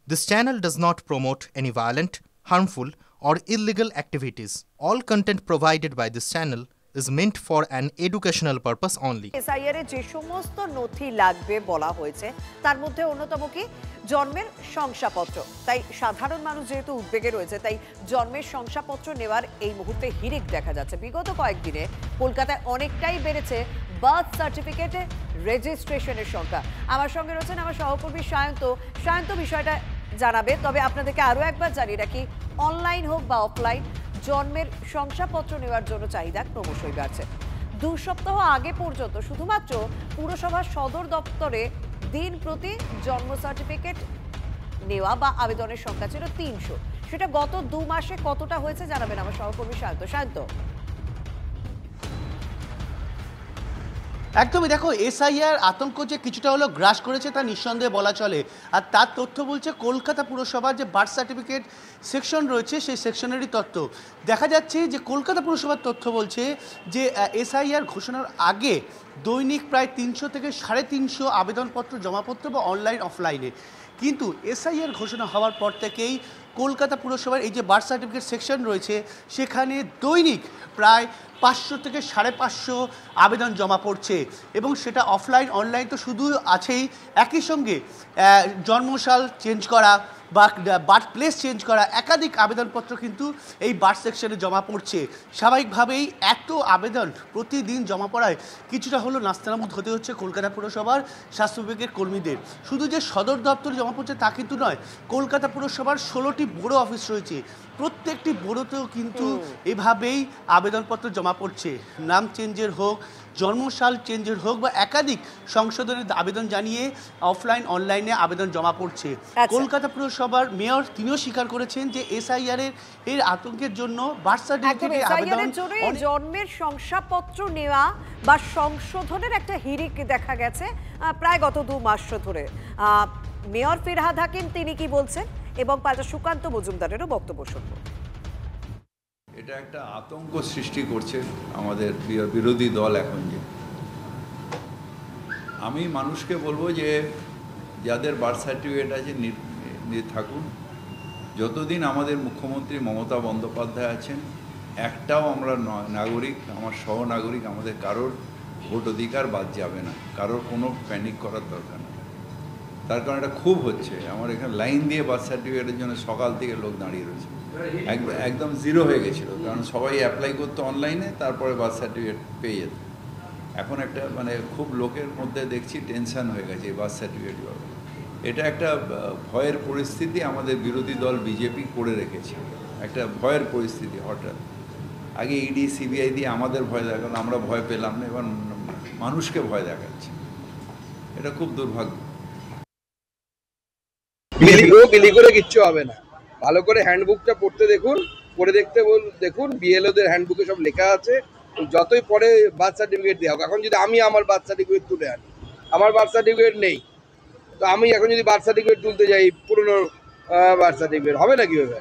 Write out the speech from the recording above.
This channel does not promote any violent, harmful, or illegal activities. All content provided by this channel is meant for an educational purpose only. SIR এ যে সমস্ত নথি লাগবে বলা হয়েছে তার মধ্যে অন্যতম কি জন্মের শংসাপত্র। তাই সাধারণ মানুষ যেহেতু উদ্বেগে রয়েছে তাই জন্মের শংসাপত্র নেওয়ার এই মুহূর্তে হিড়িক দেখা যাচ্ছে। বিগত কয়েকদিনে কলকাতায় অনেকটাই বেড়েছে বার্থ সার্টিফিকেটে রেজিস্ট্রেশনের সংখ্যা। আমার সঙ্গে রয়েছেন আমার সহকর্মী সায়ন্ত বিষয়টা জানাবে। তবে আপনাদেরকে আরও একবার জানিয়ে রাখি, অনলাইন হোক বা অফলাইন জন্মের শংসাপত্র নেওয়ার জন্য চাহিদা ক্রমশই বাড়ছে। 2 সপ্তাহ আগে পর্যন্ত শুধুমাত্র পুরসভার সদর দপ্তরে দিন প্রতি জন্ম সার্টিফিকেট নেওয়া বা আবেদনের সংখ্যা ছিল 300। সেটা গত 2 মাসে কতটা হয়েছে জানাবেন আমার সহকর্মী সায়ন্ত। একদমই, দেখো এসআইআর আতঙ্ক যে কিছুটা হলো গ্রাস করেছে তা নিঃসন্দেহে বলা চলে। আর তার তথ্য বলছে কলকাতা পুরসভার যে বার্থ সার্টিফিকেট সেকশন রয়েছে সেই সেকশনেরই তথ্য দেখা যাচ্ছে। যে কলকাতা পুরসভার তথ্য বলছে যে এসআইআর ঘোষণার আগে দৈনিক প্রায় 300 থেকে 350 আবেদনপত্র জমা পড়তো বা অনলাইন অফলাইনে। কিন্তু এসআইআর ঘোষণা হওয়ার পর থেকেই কলকাতা পুরসভার এই যে বার্থ সার্টিফিকেট সেকশন রয়েছে সেখানে দৈনিক প্রায় 500 থেকে 550 আবেদন জমা পড়ছে এবং সেটা অফলাইন অনলাইন তো শুধু আছেই, একই সঙ্গে জন্মসাল চেঞ্জ করা বা বার্থ প্লেস চেঞ্জ করা একাধিক আবেদনপত্র কিন্তু এই বার্থ সেকশনে জমা পড়ছে। স্বাভাবিকভাবেই এত আবেদন প্রতিদিন জমা পড়ায় কিছুটা হলো নাস্তানাবুদ হতে হচ্ছে কলকাতা পুরসভার স্বাস্থ্য বিভাগের কর্মীদের। শুধু যে সদর দপ্তরে জমা পড়ছে তা কিন্তু নয়, কলকাতা পুরসভার 16টি বড় অফিস রয়েছে, প্রত্যেকটি বড়তেও কিন্তু এভাবেই আবেদনপত্র জমা পড়ছে। নাম চেঞ্জের হোক, জন্মসাল চেঞ্জের হোক বা একাধিক সংশোধনের আবেদন জানিয়ে অফলাইন অনলাইনে আবেদন জমা পড়ছে। কলকাতা পুরসভার মেয়র তিনিও স্বীকার করেছেন যে এসআইআর এর আতঙ্কের জন্য বার্থ সার্টিফিকেটে আবেদন জন্মের শংসাপত্র নেওয়া বা সংশোধনের একটা হিড়িক দেখা গেছে প্রায় গত 2 মাস ধরে। মেয়র ফিরহাদ হাকিম তিনি কি বলছেন এবং পাল্টা সুকান্ত মজুমদারেরও বক্তব্য শুনব। এটা একটা আতঙ্ক সৃষ্টি করছে আমাদের বিরোধী দল এখন। যে আমি মানুষকে বলবো যে যাদের বার্থ সার্টিফিকেট আছে থাকুন। যতদিন আমাদের মুখ্যমন্ত্রী মমতা বন্দ্যোপাধ্যায় আছেন একটাও আমরা নাগরিক, আমার সহনাগরিক, আমাদের কারোর ভোট অধিকার বাদ যাবে না, কারোর কোনো প্যানিক করার দরকার নেই। তার কারণ এটা খুব হচ্ছে, আমার এখানে লাইন দিয়ে বার্থ সার্টিফিকেটের জন্য সকাল থেকে লোক দাঁড়িয়ে রয়েছে, একদম জিরো হয়ে গেছিলো। কারণ সবাই অ্যাপ্লাই করতো অনলাইনে, তারপরে বার্থ সার্টিফিকেট পেয়ে যেত। এখন একটা খুব লোকের মধ্যে দেখছি টেনশন হয়ে গেছে এই বার্থ সার্টিফিকেট। এটা একটা ভয়ের পরিস্থিতি আমাদের বিরোধী দল বিজেপি করে রেখেছে, একটা ভয়ের পরিস্থিতি। হঠাৎ আগে ইডি সিবিআই দিয়ে আমাদের ভয় দেখালো, আমরা ভয় পেলাম না, এবার মানুষকে ভয় দেখাচ্ছে। এটা খুব দুর্ভাগ্য। বিলি করে কিচ্ছু হবে না, ভালো করে হ্যান্ডবুকটা পড়তে দেখুন, পড়ে দেখুন বিএলওদের হ্যান্ডবুকে সব লেখা আছে। যতই পরে বার্থ সার্টিফিকেট দেওয়া হোক, এখন যদি আমি আমার বার্থ সার্টিফিকেট তুলে আনি, আমার বার্থ সার্টিফিকেট নেই, তো আমি এখন যদি বার্থ সার্টিফিকেট তুলতে যাই পুরনো বার্থ সার্টিফিকেট হবে না কিভাবে?